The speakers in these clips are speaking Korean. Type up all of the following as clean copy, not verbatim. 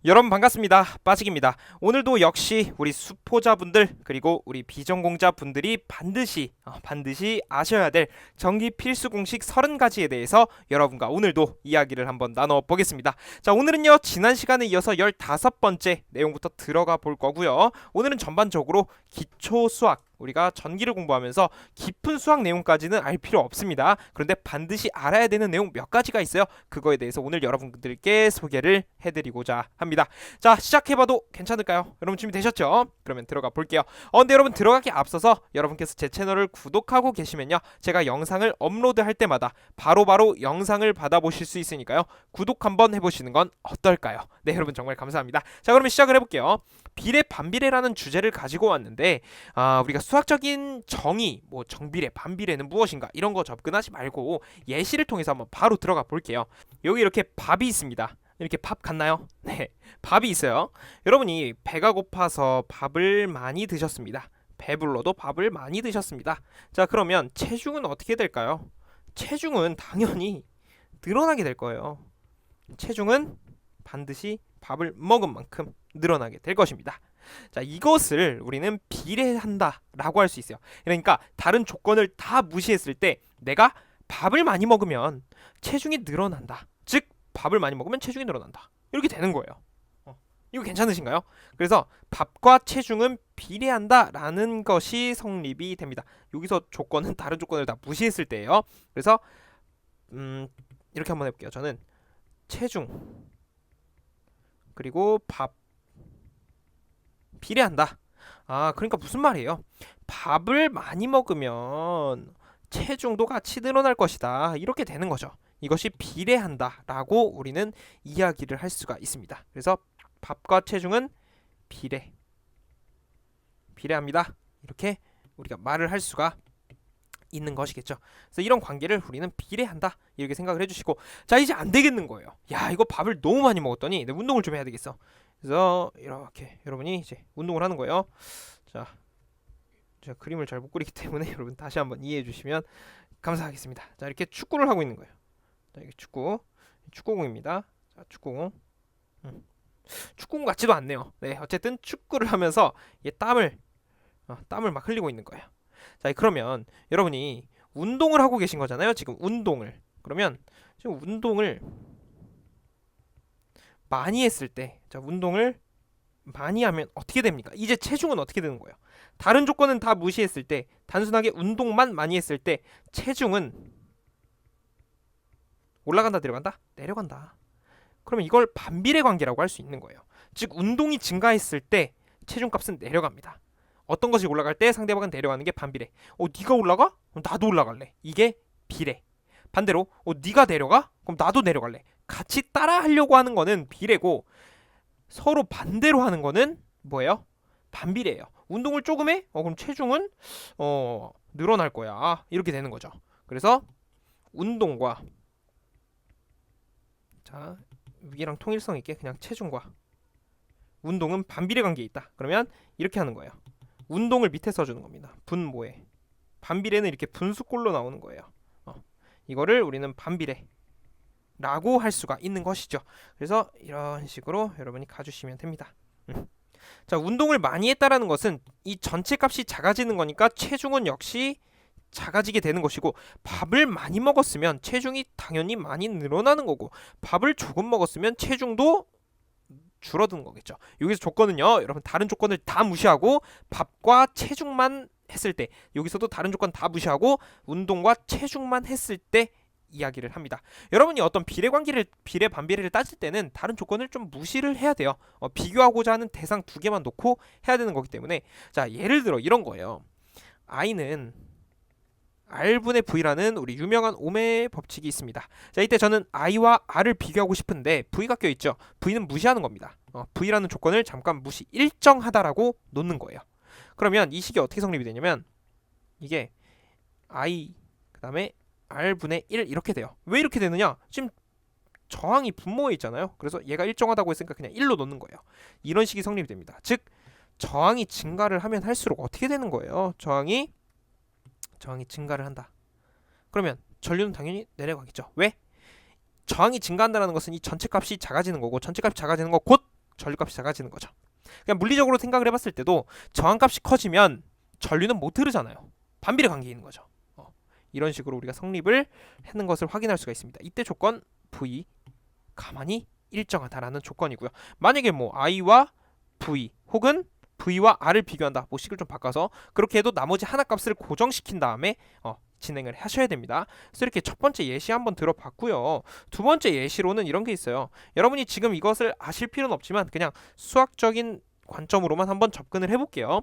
여러분 반갑습니다. 빠직입니다. 오늘도 역시 우리 수포자분들 그리고 우리 비전공자분들이 반드시 아셔야 될 전기 필수 공식 30가지에 대해서 여러분과 오늘도 이야기를 한번 나눠보겠습니다. 자, 오늘은요 지난 시간에 이어서 15번째 내용부터 들어가 볼 거고요. 오늘은 전반적으로 기초 수학, 우리가 전기를 공부하면서 깊은 수학 내용까지는 알 필요 없습니다. 그런데 반드시 알아야 되는 내용 몇 가지가 있어요. 그거에 대해서 오늘 여러분들께 소개를 해드리고자 합니다. 자, 시작해봐도 괜찮을까요? 여러분 준비되셨죠? 그러면 들어가 볼게요. 근데 여러분 들어가기 앞서서 여러분께서 제 채널을 구독하고 계시면요, 제가 영상을 업로드할 때마다 바로바로 영상을 받아보실 수 있으니까요, 구독 한번 해보시는 건 어떨까요? 네, 여러분 정말 감사합니다. 자, 그러면 시작을 해볼게요. 비례 반비례라는 주제를 가지고 왔는데, 우리가 수학적인 정의, 뭐 정비례, 반비례는 무엇인가 이런 거 접근하지 말고 예시를 통해서 한번 바로 들어가 볼게요. 여기 이렇게 밥이 있습니다. 이렇게 밥 같나요? 네, 밥이 있어요. 여러분이 배가 고파서 밥을 많이 드셨습니다. 배불러도 밥을 많이 드셨습니다. 자, 그러면 체중은 어떻게 될까요? 체중은 당연히 늘어나게 될 거예요. 체중은 반드시 밥을 먹은 만큼 늘어나게 될 것입니다. 자, 이것을 우리는 비례한다라고 할 수 있어요. 그러니까 다른 조건을 다 무시했을 때 내가 밥을 많이 먹으면 체중이 늘어난다. 즉 밥을 많이 먹으면 체중이 늘어난다. 이렇게 되는 거예요. 이거 괜찮으신가요? 그래서 밥과 체중은 비례한다라는 것이 성립이 됩니다. 여기서 조건은 다른 조건을 다 무시했을 때예요. 그래서 이렇게 한번 해볼게요. 저는 체중 그리고 밥 비례한다. 그러니까 무슨 말이에요? 밥을 많이 먹으면 체중도 같이 늘어날 것이다. 이렇게 되는 거죠. 이것이 비례한다라고 우리는 이야기를 할 수가 있습니다. 그래서 밥과 체중은 비례합니다. 이렇게 우리가 말을 할 수가 있는 것이겠죠. 그래서 이런 관계를 우리는 비례한다 이렇게 생각을 해주시고, 자, 이제 안 되겠는 거예요. 야, 이거 밥을 너무 많이 먹었더니 내 운동을 좀 해야 되겠어. 그래서 이렇게 여러분이 이제 운동을 하는 거예요. 자, 제가 그림을 잘 못 그리기 때문에 여러분 다시 한번 이해해 주시면 감사하겠습니다. 자, 이렇게 축구를 하고 있는 거예요. 자, 이게 축구공입니다. 자, 축구공. 축구공 같지도 않네요. 네, 어쨌든 축구를 하면서 이게 땀을 막 흘리고 있는 거예요. 자, 그러면 여러분이 운동을 하고 계신 거잖아요. 지금 운동을. 그러면 지금 운동을 많이 했을 때, 자, 운동을 많이 하면 어떻게 됩니까? 이제 체중은 어떻게 되는 거예요? 다른 조건은 다 무시했을 때, 단순하게 운동만 많이 했을 때 체중은 올라간다, 내려간다? 내려간다. 그러면 이걸 반비례 관계라고 할 수 있는 거예요. 즉 운동이 증가했을 때 체중값은 내려갑니다. 어떤 것이 올라갈 때 상대방은 내려가는 게 반비례. 네가 올라가? 그럼 나도 올라갈래. 이게 비례. 반대로 네가 내려가? 그럼 나도 내려갈래. 같이 따라 하려고 하는 거는 비례고, 서로 반대로 하는 거는 뭐예요? 반비례예요. 운동을 조금 해? 그럼 체중은 늘어날 거야. 이렇게 되는 거죠. 그래서 운동과, 자, 위랑 통일성 있게 그냥 체중과 운동은 반비례 관계에 있다. 그러면 이렇게 하는 거예요. 운동을 밑에 써주는 겁니다. 분모에. 반비례는 이렇게 분수꼴로 나오는 거예요. 이거를 우리는 반비례라고 할 수가 있는 것이죠. 그래서 이런 식으로 여러분이 가주시면 됩니다. 자, 운동을 많이 했다라는 것은 이 전체 값이 작아지는 거니까 체중은 역시 작아지게 되는 것이고, 밥을 많이 먹었으면 체중이 당연히 많이 늘어나는 거고, 밥을 조금 먹었으면 체중도 줄어드는 거겠죠. 여기서 조건은요, 여러분 다른 조건을 다 무시하고 밥과 체중만 했을 때, 여기서도 다른 조건 다 무시하고 운동과 체중만 했을 때 이야기를 합니다. 여러분이 어떤 비례 반비례를 따질 때는 다른 조건을 좀 무시를 해야 돼요. 비교하고자 하는 대상 두 개만 놓고 해야 되는 거기 때문에, 자, 예를 들어 이런 거예요. I는 R분의 V라는 우리 유명한 옴의 법칙이 있습니다. 자, 이때 저는 I와 R을 비교하고 싶은데 V가 껴있죠. V는 무시하는 겁니다. V라는 조건을 잠깐 무시, 일정하다라고 놓는 거예요. 그러면 이 식이 어떻게 성립이 되냐면, 이게 I 그 다음에 R분의 1 이렇게 돼요. 왜 이렇게 되느냐? 지금 저항이 분모에 있잖아요. 그래서 얘가 일정하다고 했으니까 그냥 1로 놓는 거예요. 이런 식이 성립이 됩니다. 즉 저항이 증가를 하면 할수록 어떻게 되는 거예요? 저항이 증가를 한다. 그러면 전류는 당연히 내려가겠죠. 왜? 저항이 증가한다는 것은 이 전체 값이 작아지는 거고, 전체 값이 작아지는 거 곧 전류값이 작아지는 거죠. 그냥 물리적으로 생각을 해봤을 때도 저항값이 커지면 전류는 못 흐르잖아요. 반비례 관계에 있는 거죠. 이런 식으로 우리가 성립을 하는 것을 확인할 수가 있습니다. 이때 조건 V 가만히 일정하다라는 조건이고요. 만약에 뭐 I와 V 혹은 V와 R을 비교한다. 뭐 식을 좀 바꿔서 그렇게 해도 나머지 하나 값을 고정시킨 다음에 진행을 하셔야 됩니다. 그래서 이렇게 첫 번째 예시 한번 들어봤고요. 두 번째 예시로는 이런 게 있어요. 여러분이 지금 이것을 아실 필요는 없지만 그냥 수학적인 관점으로만 한번 접근을 해볼게요.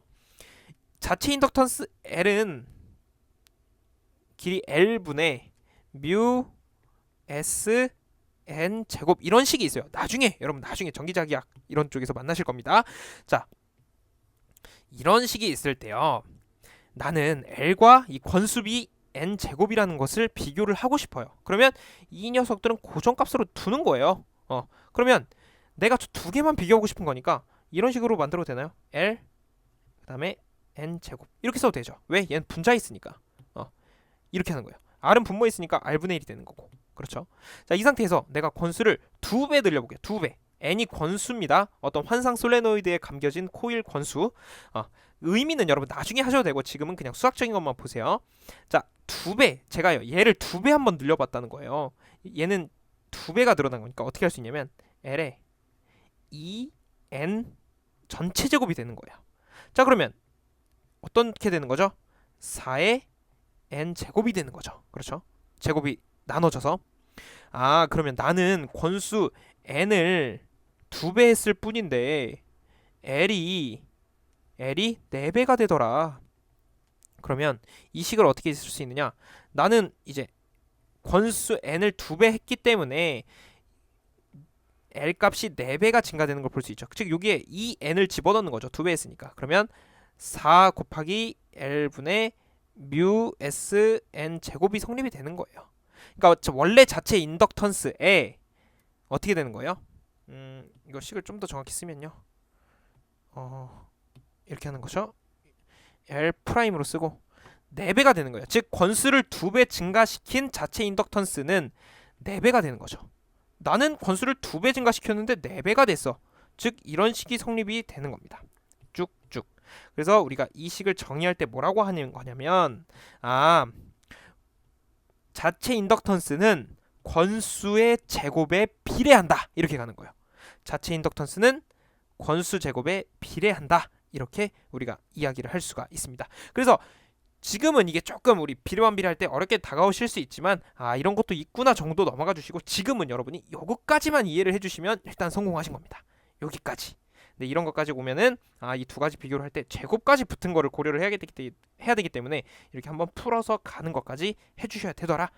자체 인덕턴스 L은 길이 L분의 뮤 S N 제곱 이런 식이 있어요. 여러분 나중에 전기자기학 이런 쪽에서 만나실 겁니다. 자, 이런 식이 있을 때요. 나는 L과 이 권수비 N 제곱이라는 것을 비교를 하고 싶어요. 그러면 이 녀석들은 고정값으로 두는 거예요. 그러면 내가 두 개만 비교하고 싶은 거니까 이런 식으로 만들어도 되나요? L 그다음에 N 제곱 이렇게 써도 되죠. 왜? 얘는 분자에 있으니까. 이렇게 하는 거예요. R은 분모에 있으니까 R분의 1이 되는 거고. 그렇죠? 자, 이 상태에서 내가 권수를 2배 늘려볼게요. 2배. N이 권수입니다. 어떤 환상 솔레노이드에 감겨진 코일 권수. 의미는 여러분 나중에 하셔도 되고 지금은 그냥 수학적인 것만 보세요. 자, 2배. 제가요. 얘를 2배 한번 늘려봤다는 거예요. 얘는 2배가 늘어난 거니까 어떻게 할 수 있냐면 L에 2N 전체 제곱이 되는 거예요. 자, 그러면 어떻게 되는 거죠? 4의 N 제곱이 되는 거죠. 그렇죠? 제곱이 나눠져서 그러면 나는 권수 N을 2배 했을 뿐인데 L이 4배가 되더라. 그러면 이 식을 어떻게 쓸 수 있느냐? 나는 이제 권수 N을 2배 했기 때문에 L 값이 4배가 증가되는 걸 볼 수 있죠. 즉 여기에 2N을 집어넣는 거죠. 2배 했으니까. 그러면 4 곱하기 L분의 뮤 S N 제곱이 성립이 되는 거예요. 그러니까 원래 자체 인덕턴스에 어떻게 되는 거예요? 이거 식을 좀 더 정확히 쓰면요. 이렇게 하는 거죠. L 프라임으로 쓰고 4배가 되는 거예요. 즉 권수를 2배 증가시킨 자체 인덕턴스는 4배가 되는 거죠. 나는 권수를 2배 증가시켰는데 4배가 됐어. 즉 이런 식이 성립이 되는 겁니다. 쭉쭉. 그래서 우리가 이 식을 정의할 때 뭐라고 하는 거냐면 자체 인덕턴스는 권수의 제곱에 비례한다. 이렇게 가는 거예요. 자체 인덕턴스는 권수 제곱에 비례한다. 이렇게 우리가 이야기를 할 수가 있습니다. 그래서 지금은 이게 조금 우리 비례반비례할 때 어렵게 다가오실 수 있지만 이런 것도 있구나 정도 넘어가 주시고 지금은 여러분이 요것까지만 이해를 해주시면 일단 성공하신 겁니다. 여기까지. 근데 이런 것까지 오면은 이 두 가지 비교를 할 때 제곱까지 붙은 거를 고려를 해야 되기 때문에 이렇게 한번 풀어서 가는 것까지 해주셔야 되더라.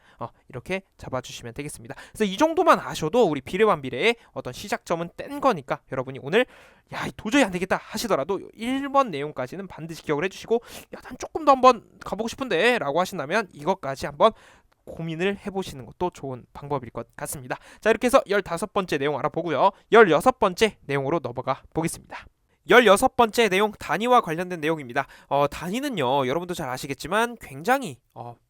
이렇게 잡아주시면 되겠습니다. 그래서 이 정도만 아셔도 우리 비례반비례의 어떤 시작점은 뗀 거니까 여러분이 오늘 도저히 안 되겠다 하시더라도 1번 내용까지는 반드시 기억을 해주시고 난 조금 더 한번 가보고 싶은데 라고 하신다면 이것까지 한번 고민을 해보시는 것도 좋은 방법일 것 같습니다. 자, 이렇게 해서 15번째 내용 알아보고요. 16번째 내용으로 넘어가 보겠습니다. 16번째 내용 단위와 관련된 내용입니다. 단위는요 여러분도 잘 아시겠지만 굉장히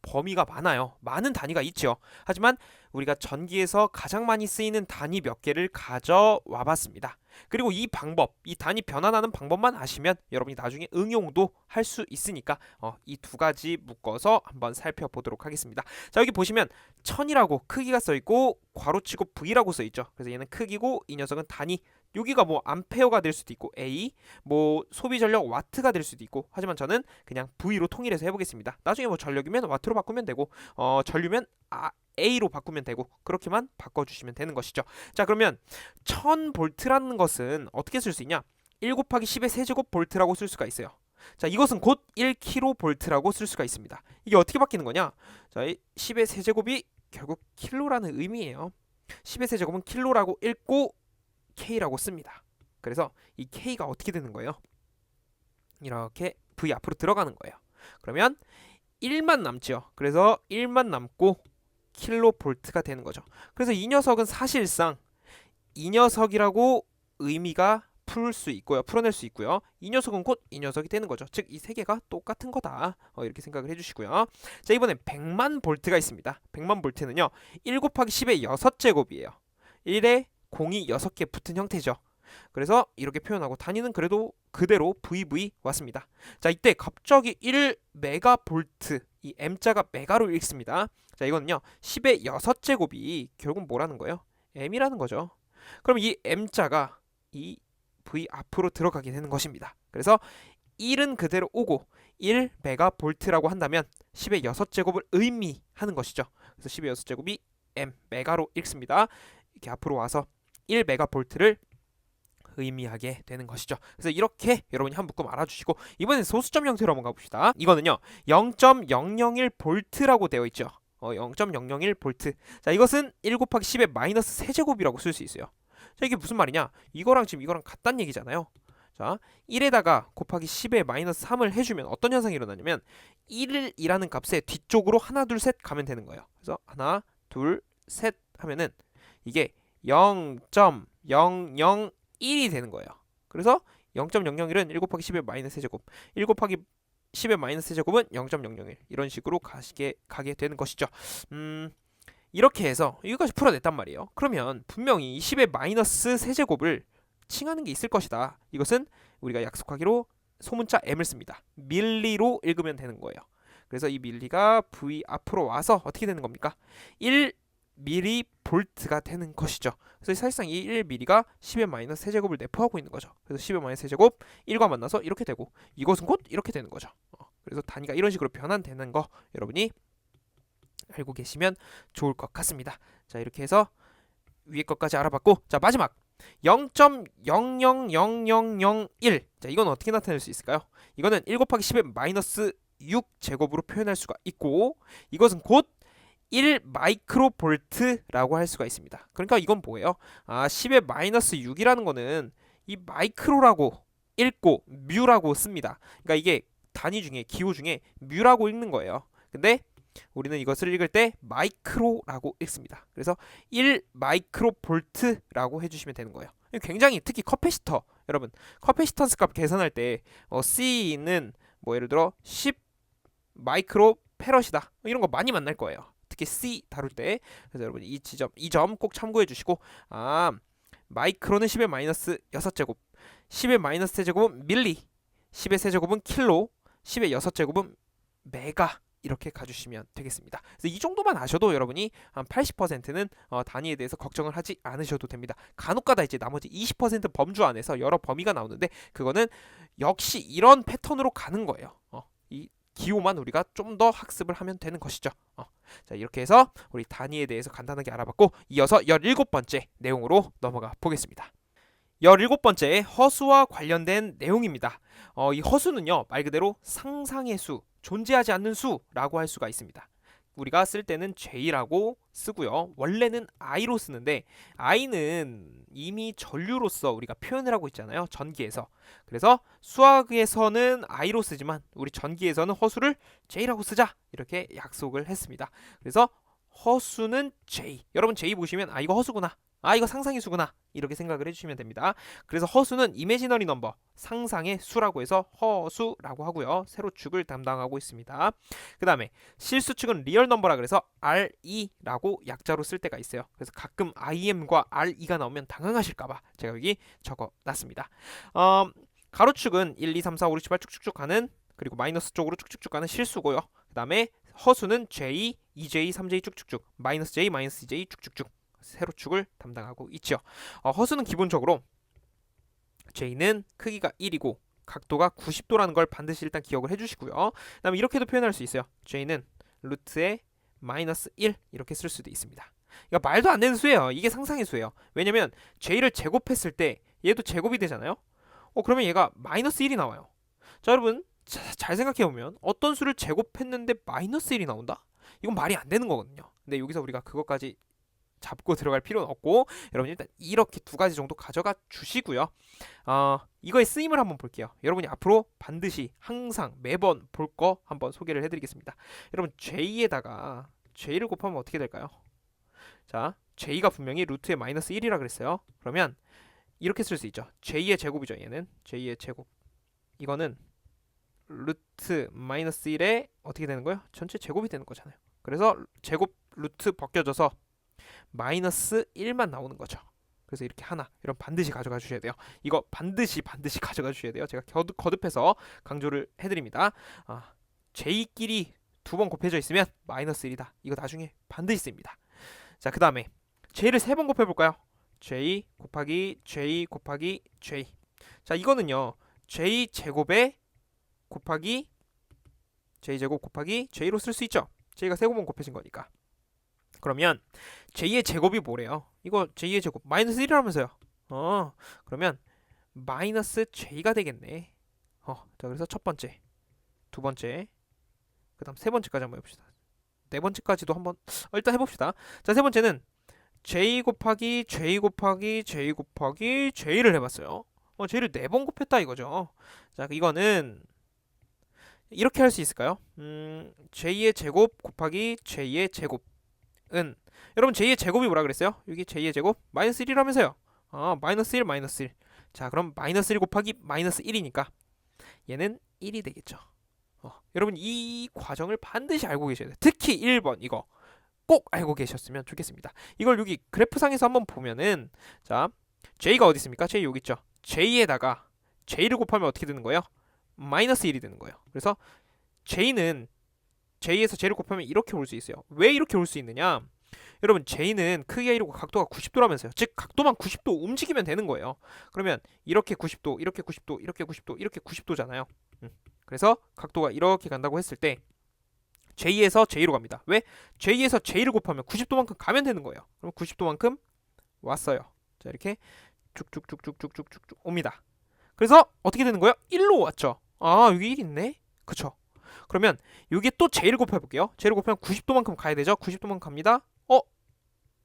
범위가 많아요. 많은 단위가 있죠. 하지만 우리가 전기에서 가장 많이 쓰이는 단위 몇 개를 가져와 봤습니다. 그리고 이 방법, 이 단위 변환하는 방법만 아시면 여러분이 나중에 응용도 할 수 있으니까 이 두 가지 묶어서 한번 살펴보도록 하겠습니다. 자, 여기 보시면 1000이라고 크기가 써있고 괄호치고 V라고 써있죠. 그래서 얘는 크기고 이 녀석은 단위. 여기가 뭐 암페어가 될 수도 있고 A, 뭐 소비 전력 와트가 될 수도 있고 하지만 저는 그냥 V로 통일해서 해보겠습니다. 나중에 뭐 전력이면 와트로 바꾸면 되고 전류면 A로 바꾸면 되고 그렇게만 바꿔주시면 되는 것이죠. 자, 그러면 1000볼트라는 것은 어떻게 쓸 수 있냐? 1 곱하기 10의 세제곱 볼트라고 쓸 수가 있어요. 자, 이것은 곧 1kV라고 쓸 수가 있습니다. 이게 어떻게 바뀌는 거냐? 자, 10의 세제곱이 결국 킬로라는 의미예요. 10의 세제곱은 킬로라고 읽고 K라고 씁니다. 그래서 이 K가 어떻게 되는 거예요? 이렇게 V 앞으로 들어가는 거예요. 그러면 1만 남죠. 그래서 1만 남고 킬로볼트가 되는 거죠. 그래서 이 녀석은 사실상 이 녀석이라고 의미가 풀어낼 수 있고요. 이 녀석은 곧 이 녀석이 되는 거죠. 즉 이 세 개가 똑같은 거다. 이렇게 생각을 해주시고요. 자, 이번엔 100만 볼트가 있습니다. 100만 볼트는요 1 곱하기 10의 6제곱이에요. 1에 공이 6개 붙은 형태죠. 그래서 이렇게 표현하고 단위는 그래도 그대로 VV 왔습니다. 자, 이때 갑자기 1메가볼트, 이 M자가 메가로 읽습니다. 자, 이거는요 10의 6제곱이 결국 뭐라는 거예요? M이라는 거죠. 그럼 이 M자가 이 V 앞으로 들어가게 되는 것입니다. 그래서 1은 그대로 오고 1메가볼트라고 한다면 10의 6제곱을 의미하는 것이죠. 그래서 10의 6제곱이 M, 메가로 읽습니다. 이렇게 앞으로 와서 1메가볼트를 의미하게 되는 것이죠. 그래서 이렇게 여러분이 한 묶음 알아주시고 이번엔 소수점 형태로 한번 가봅시다. 이거는요 0.001볼트라고 되어 있죠. 0.001볼트. 자, 이것은 1 곱하기 10의 마이너스 세제곱이라고 쓸 수 있어요. 자, 이게 무슨 말이냐? 이거랑 지금 이거랑 같다는 얘기잖아요. 자, 1에다가 곱하기 10의 마이너스 3을 해주면 어떤 현상이 일어나냐면 1이라는 값에 뒤쪽으로 하나 둘 셋 가면 되는 거예요. 그래서 하나 둘 셋 하면은 이게 0.001이 되는 거예요. 그래서 0.001은 1 곱하기 10의 마이너스 세제곱, 1 곱하기 10의 마이너스 세제곱은 0.001 이런 식으로 가게 되는 것이죠. 이렇게 해서 여기까지 풀어냈단 말이에요. 그러면 분명히 10의 마이너스 세제곱을 칭하는 게 있을 것이다. 이것은 우리가 약속하기로 소문자 M을 씁니다. 밀리로 읽으면 되는 거예요. 그래서 이 밀리가 V 앞으로 와서 어떻게 되는 겁니까? 1mV가 되는 것이죠. 그래서 사실상 이 1mV가 10의 마이너스 세제곱을 내포하고 있는 거죠. 그래서 10의 마이너스 세제곱 1과 만나서 이렇게 되고 이것은 곧 이렇게 되는 거죠. 그래서 단위가 이런 식으로 변환되는 거 여러분이 알고 계시면 좋을 것 같습니다. 자, 이렇게 해서 위에 것까지 알아봤고, 자, 마지막 0.000001. 자, 이건 어떻게 나타낼 수 있을까요? 이거는 1 곱하기 10의 마이너스 6제곱으로 표현할 수가 있고 이것은 곧 1마이크로볼트라고 할 수가 있습니다. 그러니까 이건 뭐예요? 10의 마이너스 6이라는 거는 이 마이크로라고 읽고 뮤라고 씁니다. 그러니까 이게 단위 중에 기호 중에 뮤라고 읽는 거예요. 근데 우리는 이것을 읽을 때 마이크로라고 읽습니다. 그래서 1마이크로볼트라고 해주시면 되는 거예요. 굉장히 특히 커패시터 여러분 커패시턴스 값 계산할 때 C는 뭐 예를 들어 10 마이크로 페럿이다 이런 거 많이 만날 거예요. 특히 C 다룰 때. 그래서 여러분 이 점 꼭 참고해 주시고 마이크로는 10의 마이너스 6제곱 10의 마이너스 세제곱은 밀리 10의 세제곱은 킬로 10의 6제곱은 메가 이렇게 가주시면 되겠습니다. 그래서 이 정도만 아셔도 여러분이 한 80%는 단위에 대해서 걱정을 하지 않으셔도 됩니다. 간혹가다 이제 나머지 20% 범주 안에서 여러 범위가 나오는데 그거는 역시 이런 패턴으로 가는 거예요. 이 기호만 우리가 좀 더 학습을 하면 되는 것이죠. 자, 이렇게 해서 우리 단위에 대해서 간단하게 알아봤고 이어서 17번째 내용으로 넘어가 보겠습니다. 17번째 허수와 관련된 내용입니다. 이 허수는요 말 그대로 상상의 수, 존재하지 않는 수라고 할 수가 있습니다. 우리가 쓸 때는 J라고 쓰고요. 원래는 I로 쓰는데 I는 이미 전류로서 우리가 표현을 하고 있잖아요. 전기에서. 그래서 수학에서는 I로 쓰지만 우리 전기에서는 허수를 J라고 쓰자 이렇게 약속을 했습니다. 그래서 허수는 J. 여러분 J 보시면 이거 허수구나. 이거 상상의 수구나 이렇게 생각을 해주시면 됩니다. 그래서 허수는 이미지너리 넘버 상상의 수라고 해서 허수라고 하고요. 세로축을 담당하고 있습니다. 그 다음에 실수축은 리얼 넘버라 그래서 RE라고 약자로 쓸 때가 있어요. 그래서 가끔 IM과 RE가 나오면 당황하실까봐 제가 여기 적어놨습니다. 가로축은 1, 2, 3, 4, 5, 6, 7, 8 쭉쭉쭉 가는 그리고 마이너스 쪽으로 쭉쭉쭉 가는 실수고요. 그 다음에 허수는 J, 2J, 3J 쭉쭉쭉 마이너스 J, 마이너스 J 쭉쭉쭉 세로축을 담당하고 있죠. 허수는 기본적으로 J는 크기가 1이고 각도가 90도라는 걸 반드시 일단 기억을 해주시고요. 그 다음에 이렇게도 표현할 수 있어요. J는 루트의 마이너스 1 이렇게 쓸 수도 있습니다. 그러니까 말도 안 되는 수예요. 이게 상상의 수예요. 왜냐면 J를 제곱했을 때 얘도 제곱이 되잖아요. 그러면 얘가 마이너스 1이 나와요. 자, 여러분 잘 생각해보면 어떤 수를 제곱했는데 마이너스 1이 나온다? 이건 말이 안 되는 거거든요. 근데 여기서 우리가 그것까지 잡고 들어갈 필요는 없고 여러분 일단 이렇게 두 가지 정도 가져가 주시고요. 이거의 쓰임을 한번 볼게요. 여러분이 앞으로 반드시 항상 매번 볼 거 한번 소개를 해드리겠습니다. 여러분 J에다가 J를 곱하면 어떻게 될까요? 자, J가 분명히 루트의 마이너스 1이라 그랬어요. 그러면 이렇게 쓸 수 있죠. J의 제곱이죠. 얘는 J의 제곱. 이거는 루트 마이너스 1에 어떻게 되는 거예요? 전체 제곱이 되는 거잖아요. 그래서 제곱 루트 벗겨져서 마이너스 1만 나오는 거죠. 그래서 이렇게 하나, 이런 반드시 가져가 주셔야 돼요. 이거 반드시 가져가 주셔야 돼요. 제가 거듭해서 강조를 해드립니다. J끼리 두 번 곱해져 있으면 마이너스 1이다. 이거 나중에 반드시 씁니다. 자, 그 다음에 J를 세 번 곱해볼까요? J 곱하기 J 곱하기 J. 자, 이거는요, J 제곱에 곱하기 J 제곱 곱하기 J로 쓸 수 있죠. J가 세 번 곱해진 거니까. 그러면 J의 제곱이 뭐래요? 이거 J의 제곱 마이너스 1이라면서요. 그러면 마이너스 J가 되겠네. 자, 그래서 첫 번째, 두 번째, 그 다음 세 번째까지 한번 해봅시다. 네 번째까지도 한번 일단 해봅시다. 자, 세 번째는 J 곱하기 J 곱하기 J 곱하기 J를 해봤어요. J를 네 번 곱했다 이거죠. 자, 이거는 이렇게 할 수 있을까요? J의 제곱 곱하기 J의 제곱은, 여러분 J의 제곱이 뭐라 그랬어요? 여기 J의 제곱 마이너스 1이라면서요. 마이너스 1 마이너스 1. 자, 그럼 마이너스 1 곱하기 마이너스 1이니까 얘는 1이 되겠죠. 여러분 이 과정을 반드시 알고 계셔야 돼요. 특히 1번 이거 꼭 알고 계셨으면 좋겠습니다. 이걸 여기 그래프상에서 한번 보면은, 자, J가 어디 있습니까? J 여기 있죠. J에다가 J를 곱하면 어떻게 되는 거예요? 마이너스 1이 되는 거예요. 그래서 J는 J에서 J를 곱하면 이렇게 올 수 있어요. 왜 이렇게 올 수 있느냐? 여러분 J는 크기가 1이고 각도가 90도라면서요. 즉 각도만 90도 움직이면 되는 거예요. 그러면 이렇게 90도, 이렇게 90도, 이렇게 90도, 이렇게 90도잖아요. 그래서 각도가 이렇게 간다고 했을 때 J에서 J로 갑니다. 왜? J에서 J를 곱하면 90도만큼 가면 되는 거예요. 그럼 90도만큼 왔어요. 자, 이렇게 쭉쭉쭉쭉쭉쭉쭉 옵니다. 그래서 어떻게 되는 거예요? 1로 왔죠. 여기 1 있네. 그쵸? 그러면 여기 또 J를 곱해볼게요. J를 곱하면 90도만큼 가야 되죠. 90도만큼 갑니다.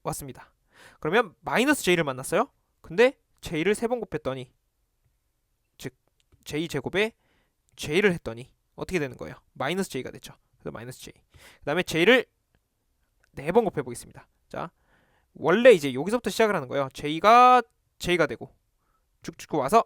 왔습니다. 그러면 마이너스 J를 만났어요. 근데 J를 세 번 곱했더니, 즉 J 제곱에 J를 했더니 어떻게 되는 거예요? 마이너스 J가 됐죠. 그래서 마이너스 J. 그 다음에 J를 네 번 곱해보겠습니다. 자, 원래 이제 여기서부터 시작을 하는 거예요. J가 되고 쭉쭉 와서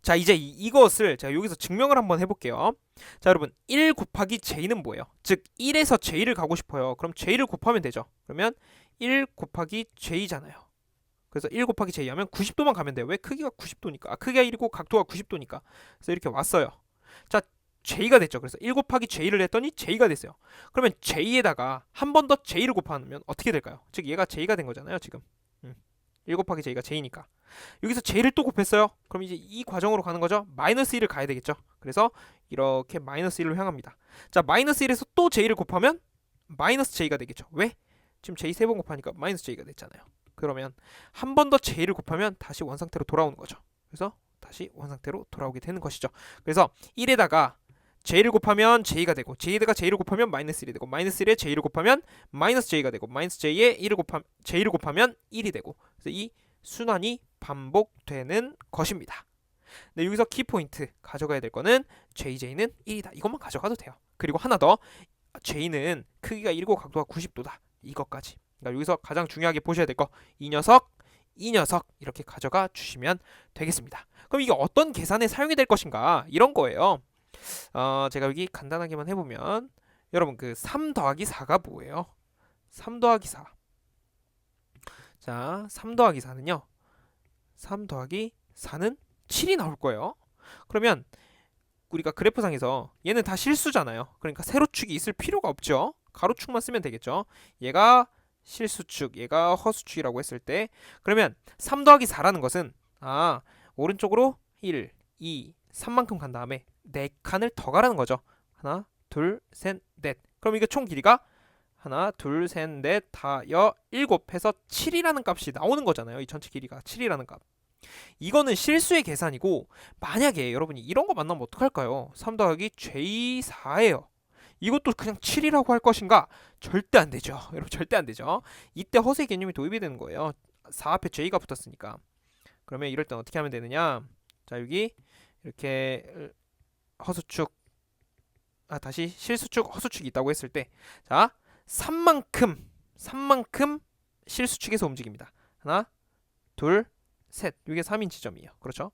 자, 이제 이것을 제가 여기서 증명을 한번 해볼게요. 자, 여러분 1 곱하기 J는 뭐예요? 즉 1에서 J를 가고 싶어요. 그럼 J를 곱하면 되죠. 그러면 1 곱하기 J잖아요. 그래서 1 곱하기 J 하면 90도만 가면 돼요. 왜? 크기가 90도니까. 크기가 1이고 각도가 90도니까. 그래서 이렇게 왔어요. 자, J가 됐죠. 그래서 1 곱하기 J를 했더니 J가 됐어요. 그러면 J에다가 한 번 더 J를 곱하면 어떻게 될까요? 즉 얘가 J가 된 거잖아요, 지금. 1 곱하기 J가 J니까. 여기서 J를 또 곱했어요. 그럼 이제 이 과정으로 가는 거죠. 마이너스 1을 가야 되겠죠. 그래서 이렇게 마이너스 1로 향합니다. 자, 마이너스 1에서 또 J를 곱하면 마이너스 J가 되겠죠. 왜? 지금 J 세 번 곱하니까 마이너스 J가 됐잖아요. 그러면 한 번 더 J를 곱하면 다시 원상태로 돌아오는 거죠. 그래서 다시 원상태로 돌아오게 되는 것이죠. 그래서 1에다가 J를 곱하면 J가 되고, J에다가 J를 곱하면 마이너스 1이 되고, 마이너스 1에 J를 곱하면 마이너스 J가 되고, 마이너스 J에 J를 곱하면 1이 되고, 그래서 이 순환이 반복되는 것입니다. 네, 여기서 키포인트 가져가야 될 거는 JJ는 1이다. 이것만 가져가도 돼요. 그리고 하나 더, J는 크기가 1이고 각도가 90도다. 이것까지. 그러니까 여기서 가장 중요하게 보셔야 될 거, 이 녀석 이렇게 가져가 주시면 되겠습니다. 그럼 이게 어떤 계산에 사용이 될 것인가? 이런 거예요. 제가 여기 간단하게만 해보면, 여러분 그 3 더하기 4가 뭐예요? 3 더하기 4. 자, 3 더하기 4는요. 3 더하기 4는 7이 나올 거예요. 그러면 우리가 그래프상에서 얘는 다 실수잖아요. 그러니까 세로축이 있을 필요가 없죠. 가로축만 쓰면 되겠죠. 얘가 실수축, 얘가 허수축이라고 했을 때, 그러면 3 더하기 4라는 것은 오른쪽으로 1, 2, 3만큼 간 다음에 4칸을 더 가라는 거죠. 하나, 둘, 셋, 넷. 그럼 이게 총 길이가 하나, 둘, 셋, 넷, 다여, 일곱 해서 7이라는 값이 나오는 거잖아요. 이 전체 길이가 7이라는 값. 이거는 실수의 계산이고, 만약에 여러분이 이런 거 만나면 어떡할까요? 3 더하기 J4예요. 이것도 그냥 7이라고 할 것인가? 절대 안 되죠. 여러분 절대 안 되죠. 이때 허수의 개념이 도입이 되는 거예요. 4 앞에 J가 붙었으니까. 그러면 이럴 땐 어떻게 하면 되느냐? 자, 여기 이렇게 허수축, 다시 실수축, 허수축이 있다고 했을 때, 자, 3만큼 실수축에서 움직입니다. 하나, 둘, 셋. 이게 3인 지점이에요. 그렇죠?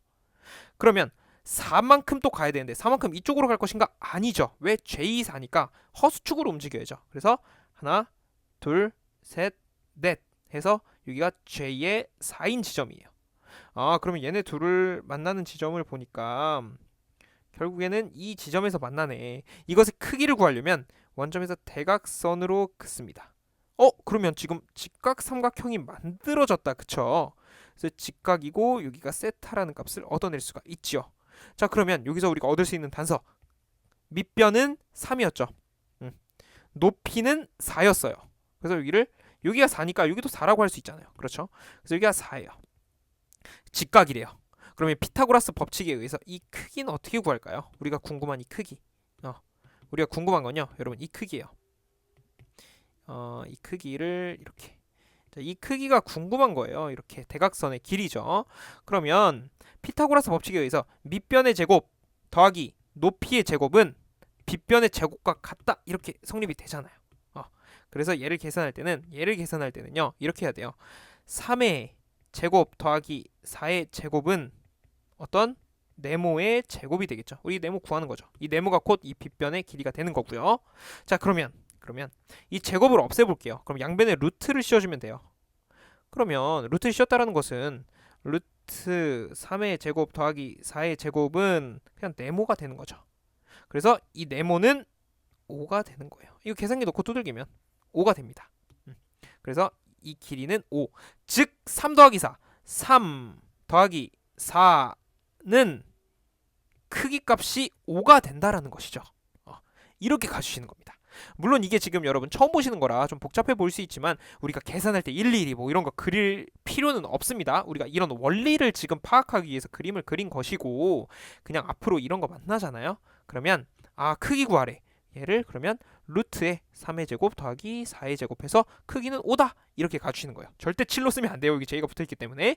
그러면 4만큼 또 가야 되는데 4만큼 이쪽으로 갈 것인가? 아니죠. 왜? J4니까 허수축으로 움직여야죠. 그래서 하나, 둘, 셋, 넷 해서 여기가 J의 4인 지점이에요. 아, 그러면 얘네 둘을 만나는 지점을 보니까 결국에는 이 지점에서 만나네. 이것의 크기를 구하려면 원점에서 대각선으로 긋습니다. 그러면 지금 직각삼각형이 만들어졌다. 그쵸? 그래서 직각이고 여기가 세타라는 값을 얻어낼 수가 있죠. 자, 그러면 여기서 우리가 얻을 수 있는 단서 밑변은 3이었죠. 높이는 4였어요. 그래서 여기가 4니까 여기도 4라고 할 수 있잖아요. 그렇죠? 그래서 여기가 4예요. 직각이래요. 그러면 피타고라스 법칙에 의해서 이 크기는 어떻게 구할까요? 우리가 궁금한 이 크기. 우리가 궁금한 건요, 여러분 이 크기예요. 이 크기를 이렇게. 자, 이 크기가 궁금한 거예요. 이렇게 대각선의 길이죠. 그러면 피타고라스 법칙에 의해서 밑변의 제곱 더하기 높이의 제곱은 빗변의 제곱과 같다. 이렇게 성립이 되잖아요. 그래서 얘를 계산할 때는요. 이렇게 해야 돼요. 3의 제곱 더하기 4의 제곱은 어떤 네모의 제곱이 되겠죠. 우리 네모 구하는 거죠. 이 네모가 곧 이 빗변의 길이가 되는 거고요. 자, 그러면 이 제곱을 없애볼게요. 그럼 양변에 루트를 씌워주면 돼요. 그러면 루트를 씌웠다라는 것은 루트 3의 제곱 더하기 4의 제곱은 그냥 네모가 되는 거죠. 그래서 이 네모는 5가 되는 거예요. 이거 계산기 놓고 두들기면 5가 됩니다. 그래서 이 길이는 5. 즉 3 더하기 4. 3 더하기 4는 크기 값이 5가 된다라는 것이죠. 이렇게 가주시는 겁니다. 물론 이게 지금 여러분 처음 보시는 거라 좀 복잡해 보일 수 있지만 우리가 계산할 때 일일이 뭐 이런 거 그릴 필요는 없습니다. 우리가 이런 원리를 지금 파악하기 위해서 그림을 그린 것이고 그냥 앞으로 이런 거 만나잖아요. 그러면 크기 구하래. 얘를 그러면 루트에 3의 제곱 더하기 4의 제곱해서 크기는 5다 이렇게 가주시는 거예요. 절대 7로 쓰면 안 돼요. 여기 J가 붙어있기 때문에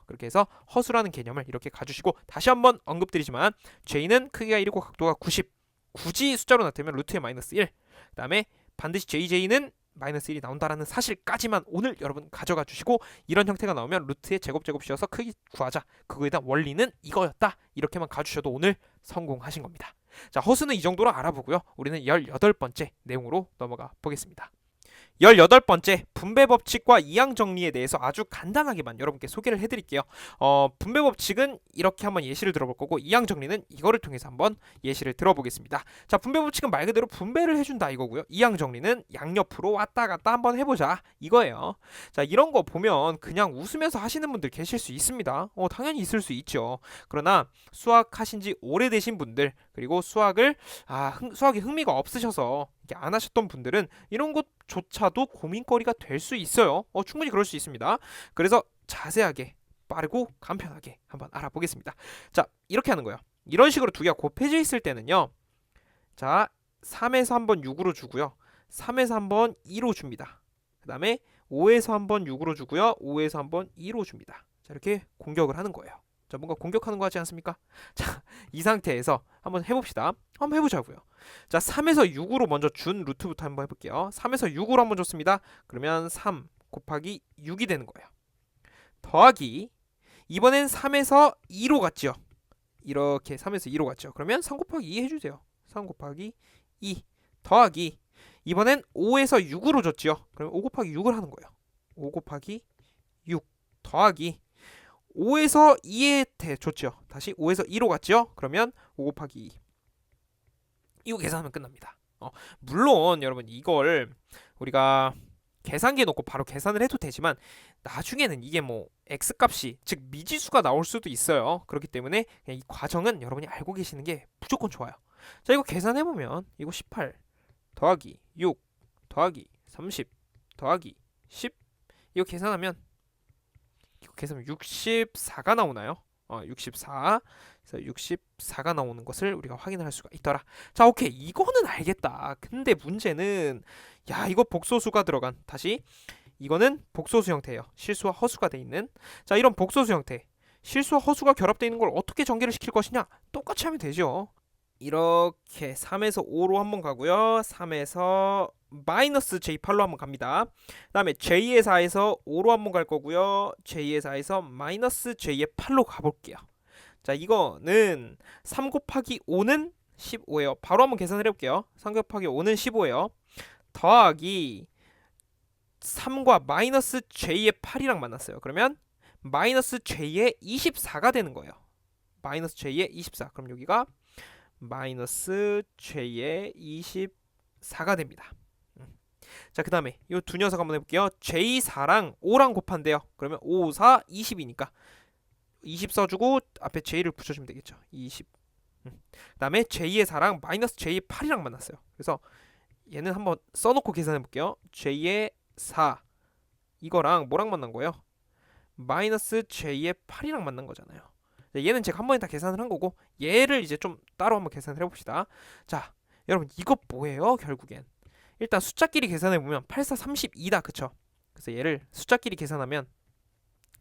그렇게 해서 허수라는 개념을 이렇게 가주시고 다시 한번 언급드리지만 J는 크기가 1이고 각도가 90 굳이 숫자로 나타내면 루트에 마이너스 1 그 다음에 반드시 JJ는 마이너스 1이 나온다라는 사실까지만 오늘 여러분 가져가 주시고 이런 형태가 나오면 루트에 제곱 씌워서 크기 구하자. 그거에 대한 원리는 이거였다. 이렇게만 가주셔도 오늘 성공하신 겁니다. 자, 허수는 이 정도로 알아보고요. 우리는 18번째 내용으로 넘어가 보겠습니다. 18번째 분배 법칙과 이항 정리에 대해서 아주 간단하게만 여러분께 소개를 해드릴게요. 분배 법칙은 이렇게 한번 예시를 들어볼 거고 이항 정리는 이거를 통해서 한번 예시를 들어보겠습니다. 자, 분배 법칙은 말 그대로 분배를 해준다 이거고요. 이항 정리는 양옆으로 왔다 갔다 한번 해보자 이거예요. 자, 이런 거 보면 그냥 웃으면서 하시는 분들 계실 수 있습니다. 당연히 있을 수 있죠. 그러나 수학하신 지 오래되신 분들 그리고 수학에 흥미가 없으셔서 이렇게 안 하셨던 분들은 이런 것조차도 고민거리가 될 수 있어요. 충분히 그럴 수 있습니다. 그래서 자세하게 빠르고 간편하게 한번 알아보겠습니다. 자, 이렇게 하는 거예요. 이런 식으로 두 개가 곱해져 있을 때는요. 자, 3에서 한번 6으로 주고요. 3에서 한번 2로 줍니다. 그 다음에 5에서 한번 6으로 주고요. 5에서 한번 2로 줍니다. 자, 이렇게 공격을 하는 거예요. 자, 뭔가 공격하는 거 같지 않습니까? 자, 이 상태에서 한번 해봅시다. 한번 해보자고요. 자, 3에서 6으로 먼저 준 루트부터 한번 해볼게요. 3에서 6으로 한번 줬습니다. 그러면 3 곱하기 6이 되는 거예요. 더하기 이번엔 3에서 2로 갔죠. 이렇게 3에서 2로 갔죠. 그러면 3 곱하기 2 해주세요. 3 곱하기 2 더하기 이번엔 5에서 6으로 줬죠. 그러면 5 곱하기 6을 하는 거예요. 5 곱하기 6 더하기 5에서 2에 줬죠. 다시 5에서 2로 갔죠. 그러면 5 곱하기 2 이거 계산하면 끝납니다. 물론 여러분 이걸 우리가 계산기에 놓고 바로 계산을 해도 되지만 나중에는 이게 뭐 x값이 즉 미지수가 나올 수도 있어요. 그렇기 때문에 그냥 이 과정은 여러분이 알고 계시는 게 무조건 좋아요. 자, 이거 계산해보면 이거 18 더하기 6 더하기 30 더하기 10 이거 계산하면 64가 나오나요? 64. 그래서 64가 나오는 것을 우리가 확인을 할 수가 있더라. 자, 오케이. 이거는 알겠다. 근데 문제는 이거 복소수가 들어간 다시 이거는 복소수 형태예요. 실수와 허수가 돼 있는. 자, 이런 복소수 형태. 실수와 허수가 결합되어 있는 걸 어떻게 전개를 시킬 것이냐? 똑같이 하면 되죠. 이렇게 3에서 5로 한번 가고요. 3에서 마이너스 j8로 한번 갑니다. 그 다음에 j의 4에서 5로 한번 갈 거고요. j의 4에서 마이너스 j의 8로 가볼게요. 자, 이거는 3 곱하기 5는 15예요. 바로 한번 계산을 해볼게요. 3 곱하기 5는 15예요. 더하기 3과 마이너스 j의 8이랑 만났어요. 그러면 마이너스 j의 24가 되는 거예요. 마이너스 j의 24. 그럼 여기가 마이너스 j의 24가 됩니다. 자, 그 다음에 이 두 녀석 한번 해볼게요. j4랑 5랑 곱한대요. 그러면 5, 4, 20이니까 20 써주고 앞에 j를 붙여주면 되겠죠. 20. 그 다음에 j의 4랑 마이너스 j의 8이랑 만났어요. 그래서 얘는 한번 써놓고 계산해 볼게요. j의 4 이거랑 뭐랑 만난 거예요? 마이너스 j의 8이랑 만난 거잖아요. 얘는 제가 한 번에 다 계산을 한 거고 얘를 이제 좀 따로 한번 계산을 해봅시다. 자, 여러분 이거 뭐예요? 결국엔 일단 숫자끼리 계산해보면 8, 4, 32다. 그쵸? 그래서 얘를 숫자끼리 계산하면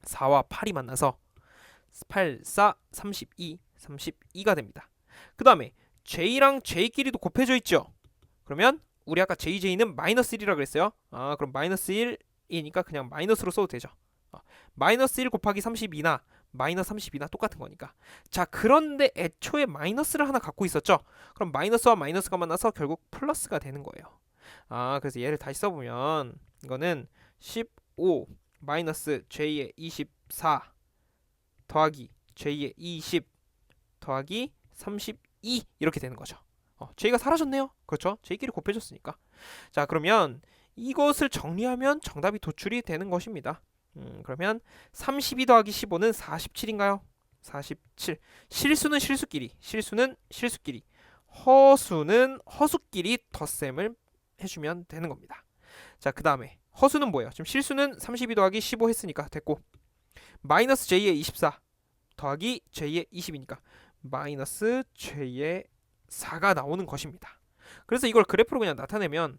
4와 8이 만나서 8, 4, 32, 32가 됩니다. 그 다음에 j랑 j끼리도 곱해져 있죠? 그러면 우리 아까 jj는 마이너스 1이라고 그랬어요. 그럼 마이너스 1이니까 그냥 마이너스로 써도 되죠. 마이너스 1 곱하기 32나 마이너스 32나 똑같은 거니까. 자, 그런데 애초에 마이너스를 하나 갖고 있었죠. 그럼 마이너스와 마이너스가 만나서 결국 플러스가 되는 거예요. 그래서 얘를 다시 써보면 이거는 15 마이너스 j의 24 더하기 j의 20 더하기 32 이렇게 되는 거죠. j가 사라졌네요. 그렇죠? j끼리 곱해졌으니까. 자, 그러면 이것을 정리하면 정답이 도출이 되는 것입니다. 그러면 32 더하기 15는 47인가요? 47. 실수는 실수끼리, 실수는 실수끼리, 허수는 허수끼리 덧셈을 해주면 되는 겁니다. 자, 그 다음에 허수는 뭐예요? 지금 실수는 32 더하기 15 했으니까 됐고, 마이너스 j의 24 더하기 j의 20이니까 마이너스 j의 4가 나오는 것입니다. 그래서 이걸 그래프로 그냥 나타내면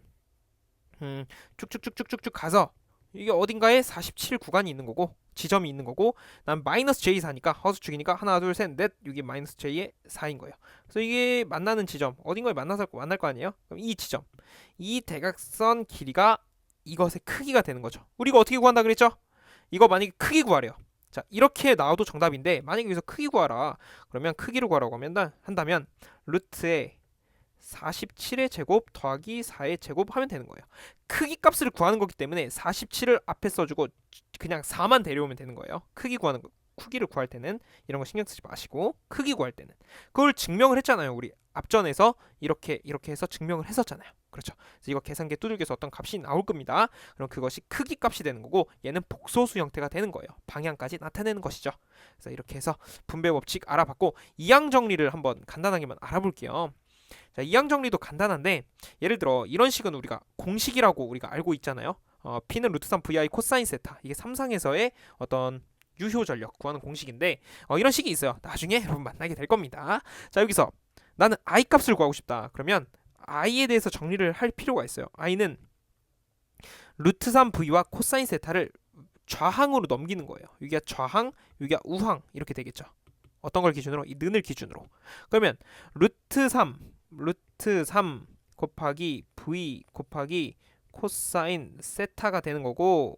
쭉쭉쭉쭉쭉 가서 이게 어딘가에 47 구간이 있는 거고 지점이 있는 거고, 난 마이너스 j4니까 허수축이니까 하나 둘 셋 넷 여기 마이너스 j의 4인 거예요. 그래서 이게 만나는 지점 어딘가에 만나서 만날 거 아니에요? 그럼 이 지점, 이 대각선 길이가 이것의 크기가 되는 거죠. 우리가 어떻게 구한다 그랬죠? 이거 만약에 크기 구하래요. 자, 이렇게 나와도 정답인데 만약에 여기서 크기 구하라 그러면 크기를 구하라고 한다면 루트에 47의 제곱 더하기 4의 제곱 하면 되는 거예요. 크기 값을 구하는 거기 때문에 47을 앞에 써주고 그냥 4만 데려오면 되는 거예요. 크기를 구할 때는 이런 거 신경 쓰지 마시고, 크기 구할 때는 그걸 증명을 했잖아요. 우리 앞전에서 이렇게 해서 증명을 했었잖아요. 그렇죠. 그래서 이거 계산기에 두들겨서 어떤 값이 나올 겁니다. 그럼 그것이 크기 값이 되는 거고 얘는 복소수 형태가 되는 거예요. 방향까지 나타내는 것이죠. 그래서 이렇게 해서 분배 법칙 알아봤고, 이항 정리를 한번 간단하게만 알아볼게요. 자, 이항 정리도 간단한데 예를 들어 이런 식은 우리가 공식이라고 우리가 알고 있잖아요. P는 루트 3 VI 코사인 세타, 이게 삼상에서의 어떤 유효 전력 구하는 공식인데 이런 식이 있어요. 나중에 여러분 만나게 될 겁니다. 자, 여기서 나는 I 값을 구하고 싶다. 그러면 I에 대해서 정리를 할 필요가 있어요. I는 루트 3 V와 코사인 세타를 좌항으로 넘기는 거예요. 여기가 좌항, 여기가 우항 이렇게 되겠죠. 어떤 걸 기준으로? 이 는을 기준으로. 그러면 루트 3 곱하기 V 곱하기 코사인 세타가 되는 거고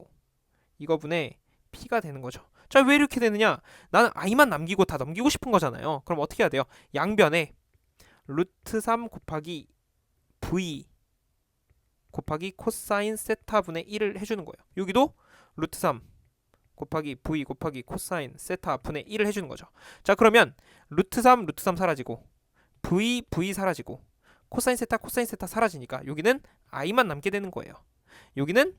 이거분의 P가 되는 거죠. 자, 왜 이렇게 되느냐? 나는 I만 남기고 다 넘기고 싶은 거잖아요. 그럼 어떻게 해야 돼요? 양변에 루트 3 곱하기 V 곱하기 코사인 세타분의 1을 해주는 거예요. 여기도 루트 3 곱하기 V 곱하기 코사인 세타 분의 1을 해주는 거죠. 자, 그러면 루트 3 사라지고 V 사라지고 코사인 세타 사라지니까 여기는 I만 남게 되는 거예요. 여기는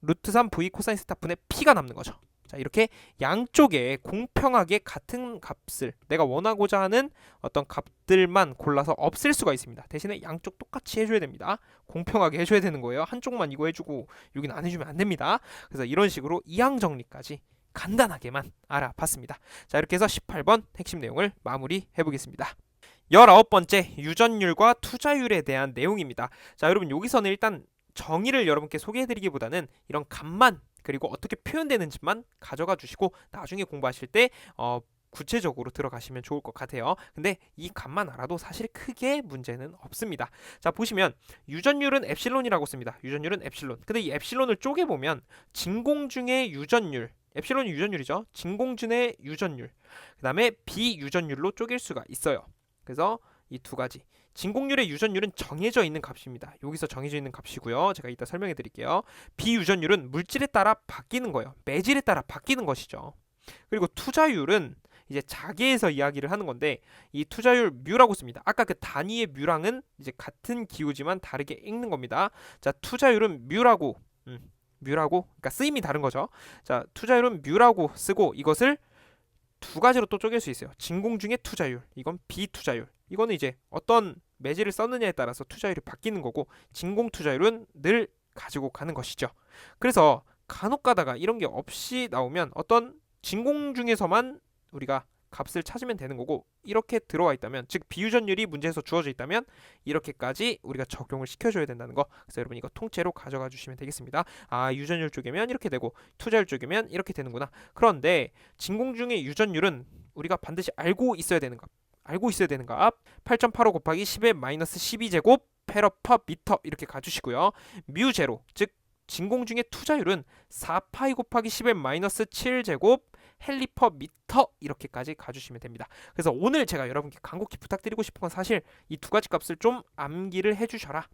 루트 3 V 코사인 세타 분의 P가 남는 거죠. 자, 이렇게 양쪽에 공평하게 같은 값을 내가 원하고자 하는 어떤 값들만 골라서 없앨 수가 있습니다. 대신에 양쪽 똑같이 해줘야 됩니다. 공평하게 해줘야 되는 거예요. 한쪽만 이거 해주고 여기는 안 해주면 안 됩니다. 그래서 이런 식으로 이항 정리까지 간단하게만 알아봤습니다. 자, 이렇게 해서 18번 핵심 내용을 마무리해 보겠습니다. 19번째, 유전율과 투자율에 대한 내용입니다. 자, 여러분 여기서는 일단 정의를 여러분께 소개해드리기보다는 이런 값만 그리고 어떻게 표현되는지만 가져가 주시고 나중에 공부하실 때 구체적으로 들어가시면 좋을 것 같아요. 근데 이 값만 알아도 사실 크게 문제는 없습니다. 자, 보시면 유전율은 엡실론이라고 씁니다. 유전율은 엡실론. 근데 이 엡실론을 쪼개보면 진공중의 유전율, 엡실론이 유전율이죠. 진공중의 유전율, 그 다음에 비유전율로 쪼갤 수가 있어요. 그래서 이 두 가지. 진공률의 유전율은 정해져 있는 값입니다. 여기서 정해져 있는 값이고요. 제가 이따 설명해 드릴게요. 비유전율은 물질에 따라 바뀌는 거예요. 매질에 따라 바뀌는 것이죠. 그리고 투자율은 이제 자계에서 이야기를 하는 건데 이 투자율 뮤라고 씁니다. 아까 그 단위의 뮤랑은 이제 같은 기호지만 다르게 읽는 겁니다. 자, 투자율은 뮤라고 그러니까 쓰임이 다른 거죠. 자, 투자율은 뮤라고 쓰고 이것을 두 가지로 또 쪼갤 수 있어요. 진공중의 투자율, 이건 비투자율. 이거는 이제 어떤 매질을 썼느냐에 따라서 투자율이 바뀌는 거고 진공 투자율은 늘 가지고 가는 것이죠. 그래서 간혹 가다가 이런 게 없이 나오면 어떤 진공 중에서만 우리가 값을 찾으면 되는 거고 이렇게 들어와 있다면 즉 비유전율이 문제에서 주어져 있다면 이렇게까지 우리가 적용을 시켜줘야 된다는 거. 그래서 여러분 이거 통째로 가져가 주시면 되겠습니다. 아, 유전율 쪽이면 이렇게 되고 투자율 쪽이면 이렇게 되는구나. 그런데 진공 중의 유전율은 우리가 반드시 알고 있어야 되는 값. 8.85 곱하기 10의 마이너스 12제곱 페러 퍼 미터 이렇게 가주시고요. 뮤 제로 즉 진공 중의 투자율은 4파이 곱하기 10의 마이너스 7제곱 헬리퍼 미터 이렇게까지 가주시면 됩니다. 그래서 오늘 제가 여러분께 간곡히 부탁드리고 싶은 건 사실 이 두 가지 값을 좀 암기를 해주셔라.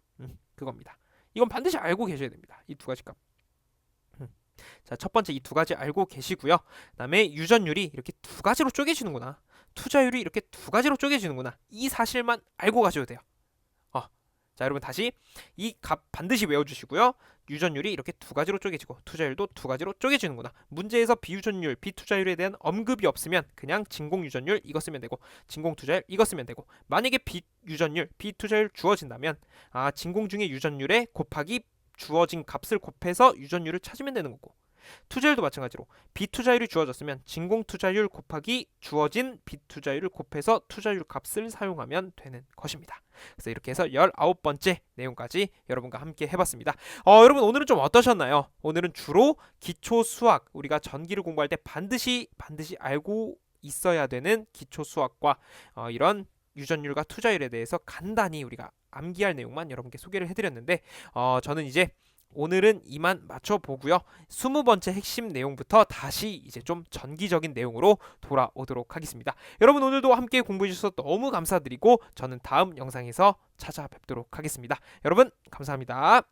그겁니다. 이건 반드시 알고 계셔야 됩니다. 이 두 가지 값. 자, 첫 번째 이 두 가지 알고 계시고요. 그다음에 유전율이 이렇게 두 가지로 쪼개지는구나. 투자율이 이렇게 두 가지로 쪼개지는구나. 이 사실만 알고 가셔도 돼요. 자, 여러분 다시 이 값 반드시 외워주시고요. 유전율이 이렇게 두 가지로 쪼개지고 투자율도 두 가지로 쪼개지는구나. 문제에서 비유전율, 비투자율에 대한 언급이 없으면 그냥 진공유전율 이거 쓰면 되고 진공투자율 이거 쓰면 되고 만약에 비유전율, 비투자율 주어진다면 진공중의 유전율에 곱하기 주어진 값을 곱해서 유전율을 찾으면 되는 거고 투자율도 마찬가지로 비투자율이 주어졌으면 진공투자율 곱하기 주어진 비투자율을 곱해서 투자율 값을 사용하면 되는 것입니다. 그래서 이렇게 해서 19번째 내용까지 여러분과 함께 해봤습니다. 여러분 오늘은 좀 어떠셨나요? 오늘은 주로 기초 수학, 우리가 전기를 공부할 때 반드시 알고 있어야 되는 기초 수학과 이런 유전율과 투자율에 대해서 간단히 우리가 암기할 내용만 여러분께 소개를 해드렸는데 저는 이제 오늘은 이만 맞춰보고요. 20번째 핵심 내용부터 다시 이제 좀 전기적인 내용으로 돌아오도록 하겠습니다. 여러분 오늘도 함께 공부해 주셔서 너무 감사드리고 저는 다음 영상에서 찾아뵙도록 하겠습니다. 여러분 감사합니다.